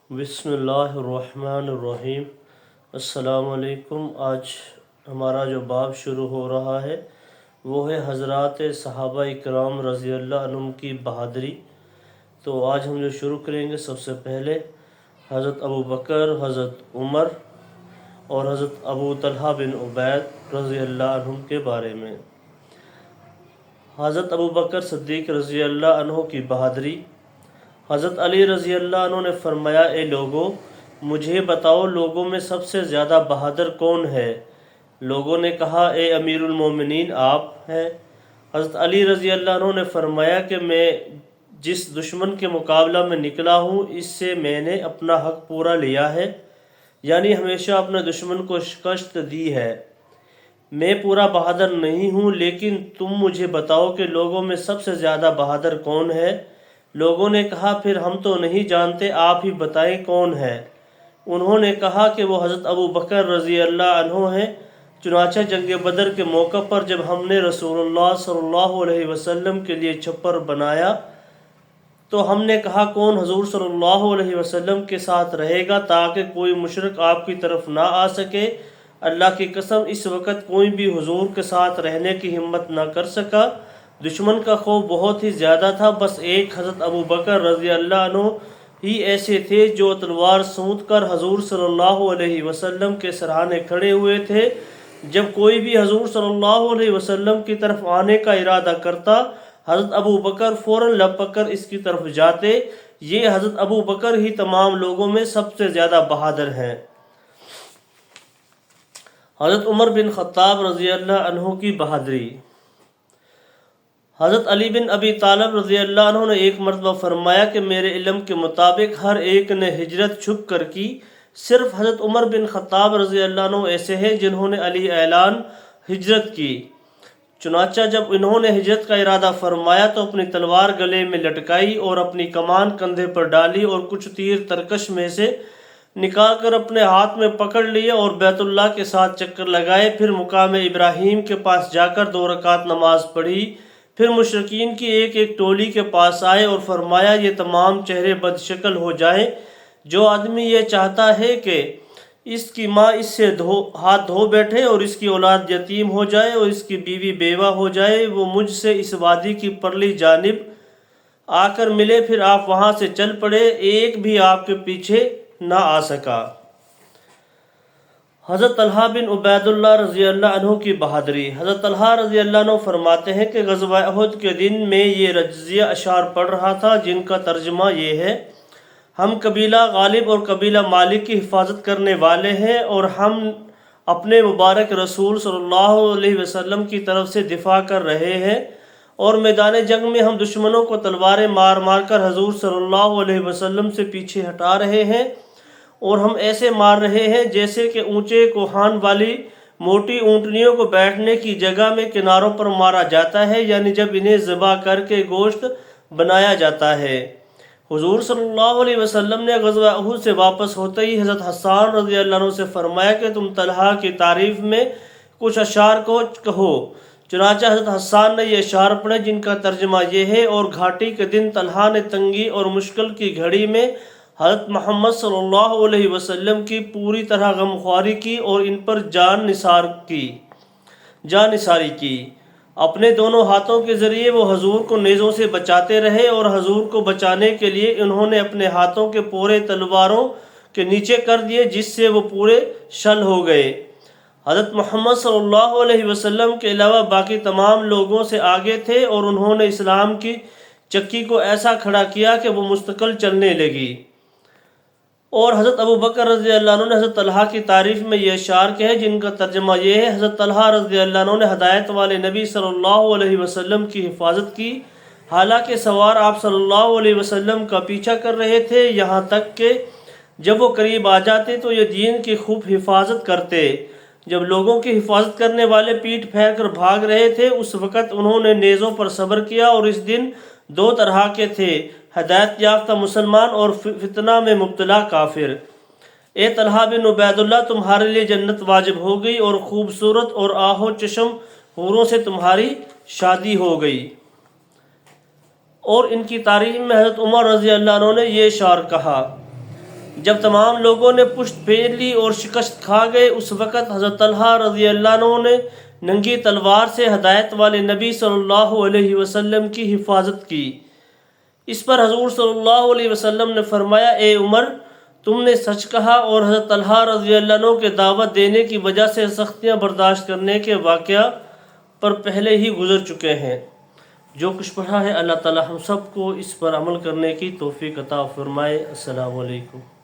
بسم اللہ الرحمن الرحیم۔ السلام علیکم۔ آج ہمارا جو باب شروع ہو رہا ہے وہ ہے حضرات صحابہ اکرام رضی اللہ عنہم کی بہادری۔ تو آج ہم جو شروع کریں گے سب سے پہلے حضرت ابو بکر، حضرت عمر اور حضرت ابو طلحہ بن عبید رضی اللہ عنہم کے بارے میں۔ حضرت ابو بکر صدیق رضی اللہ عنہ کی بہادری۔ حضرت علی رضی اللہ عنہ نے فرمایا، اے لوگو مجھے بتاؤ لوگوں میں سب سے زیادہ بہادر کون ہے؟ لوگوں نے کہا، اے امیر المومنین آپ ہیں۔ حضرت علی رضی اللہ عنہ نے فرمایا کہ میں جس دشمن کے مقابلہ میں نکلا ہوں اس سے میں نے اپنا حق پورا لیا ہے، یعنی ہمیشہ اپنے دشمن کو شکست دی ہے۔ میں پورا بہادر نہیں ہوں، لیکن تم مجھے بتاؤ کہ لوگوں میں سب سے زیادہ بہادر کون ہے؟ لوگوں نے کہا، پھر ہم تو نہیں جانتے، آپ ہی بتائیں کون ہے؟ انہوں نے کہا کہ وہ حضرت ابو بکر رضی اللہ عنہ ہیں۔ چنانچہ جنگ بدر کے موقع پر جب ہم نے رسول اللہ صلی اللہ علیہ وسلم کے لیے چھپر بنایا تو ہم نے کہا، کون حضور صلی اللہ علیہ وسلم کے ساتھ رہے گا تاکہ کوئی مشرک آپ کی طرف نہ آ سکے؟ اللہ کی قسم اس وقت کوئی بھی حضور کے ساتھ رہنے کی ہمت نہ کر سکا۔ دشمن کا خوف بہت ہی زیادہ تھا، بس ایک حضرت ابو بکر رضی اللہ عنہ ہی ایسے تھے جو تلوار سونت کر حضور صلی اللہ علیہ وسلم کے سرانے کھڑے ہوئے تھے۔ جب کوئی بھی حضور صلی اللہ علیہ وسلم کی طرف آنے کا ارادہ کرتا، حضرت ابو بکر فوراً لپک کر اس کی طرف جاتے۔ یہ حضرت ابو بکر ہی تمام لوگوں میں سب سے زیادہ بہادر ہیں۔ حضرت عمر بن خطاب رضی اللہ عنہ کی بہادری۔ حضرت علی بن ابی طالب رضی اللہ عنہ نے ایک مرتبہ فرمایا کہ میرے علم کے مطابق ہر ایک نے ہجرت چھپ کر کی، صرف حضرت عمر بن خطاب رضی اللہ عنہ ایسے ہیں جنہوں نے علی اعلان ہجرت کی۔ چنانچہ جب انہوں نے ہجرت کا ارادہ فرمایا تو اپنی تلوار گلے میں لٹکائی اور اپنی کمان کندھے پر ڈالی اور کچھ تیر ترکش میں سے نکال کر اپنے ہاتھ میں پکڑ لیے اور بیت اللہ کے ساتھ چکر لگائے، پھر مقام ابراہیم کے پاس جا کر 2 رکعت نماز پڑھی، پھر مشرکین کی ایک ایک ٹولی کے پاس آئے اور فرمایا، یہ تمام چہرے بد شکل ہو جائیں۔ جو آدمی یہ چاہتا ہے کہ اس کی ماں اس سے ہاتھ دھو بیٹھے اور اس کی اولاد یتیم ہو جائے اور اس کی بیوی بیوہ ہو جائے، وہ مجھ سے اس وادی کی پرلی جانب آ کر ملے۔ پھر آپ وہاں سے چل پڑے، ایک بھی آپ کے پیچھے نہ آ سکا۔ حضرت طلحہ بن عبید اللہ رضی اللہ عنہ کی بہادری۔ حضرت طلحہ رضی اللہ عنہ فرماتے ہیں کہ غزوہ احد کے دن میں یہ رجزیہ اشعار پڑھ رہا تھا جن کا ترجمہ یہ ہے، ہم قبیلہ غالب اور قبیلہ مالک کی حفاظت کرنے والے ہیں اور ہم اپنے مبارک رسول صلی اللہ علیہ وسلم کی طرف سے دفاع کر رہے ہیں، اور میدان جنگ میں ہم دشمنوں کو تلواریں مار مار کر حضور صلی اللہ علیہ وسلم سے پیچھے ہٹا رہے ہیں، اور ہم ایسے مار رہے ہیں جیسے کہ اونچے کوہان والی موٹی اونٹنیوں کو بیٹھنے کی جگہ میں کناروں پر مارا جاتا ہے، یعنی جب انہیں ذبح کر کے گوشت بنایا جاتا ہے۔ حضور صلی اللہ علیہ وسلم نے غزوہ احد سے واپس ہوتے ہی حضرت حسان رضی اللہ عنہ سے فرمایا کہ تم طلحہ کی تعریف میں کچھ اشعار کو کہو۔ چنانچہ حضرت حسان نے یہ اشعار پڑھے جن کا ترجمہ یہ ہے، اور گھاٹی کے دن طلحہ نے تنگی اور مشکل کی گھڑی میں حضرت محمد صلی اللہ علیہ وسلم کی پوری طرح غمخواری کی اور ان پر جان نثاری کی۔ اپنے دونوں ہاتھوں کے ذریعے وہ حضور کو نیزوں سے بچاتے رہے، اور حضور کو بچانے کے لیے انہوں نے اپنے ہاتھوں کے پورے تلواروں کے نیچے کر دیے، جس سے وہ پورے شل ہو گئے۔ حضرت محمد صلی اللہ علیہ وسلم کے علاوہ باقی تمام لوگوں سے آگے تھے، اور انہوں نے اسلام کی چکی کو ایسا کھڑا کیا کہ وہ مستقل چلنے لگی۔ اور حضرت ابو بکر رضی اللہ عنہ نے حضرت طلحہ کی تعریف میں یہ اشعار کہے جن کا ترجمہ یہ ہے، حضرت طلحہ رضی اللہ عنہ نے ہدایت والے نبی صلی اللہ علیہ وسلم کی حفاظت کی، حالانکہ سوار آپ صلی اللہ علیہ وسلم کا پیچھا کر رہے تھے، یہاں تک کہ جب وہ قریب آ جاتے تو یہ دین کی خوب حفاظت کرتے۔ جب لوگوں کی حفاظت کرنے والے پیٹ پھیر کر بھاگ رہے تھے اس وقت انہوں نے نیزوں پر صبر کیا، اور اس دن 2 طرح کے تھے، ہدایت یافتہ مسلمان اور فتنہ میں مبتلا کافر۔ اے طلحہ بن عبید اللہ، تمہارے لیے جنت واجب ہو گئی اور خوبصورت اور آہو چشم حوروں سے تمہاری شادی ہو گئی۔ اور ان کی تعریف میں حضرت عمر رضی اللہ عنہ نے یہ اشعار کہا، جب تمام لوگوں نے پشت پھیر لی اور شکست کھا گئے، اس وقت حضرت طلحہ رضی اللہ عنہ نے ننگی تلوار سے ہدایت والے نبی صلی اللہ علیہ وسلم کی حفاظت کی۔ اس پر حضور صلی اللہ علیہ وسلم نے فرمایا، اے عمر، تم نے سچ کہا، اور حضرت طلحہ رضی اللہ عنہ کے دعوت دینے کی وجہ سے سختیاں برداشت کرنے کے واقعہ پر پہلے ہی گزر چکے ہیں۔ جو کچھ پڑھا ہے اللہ تعالی ہم سب کو اس پر عمل کرنے کی توفیق عطا فرمائے۔ السلام علیکم۔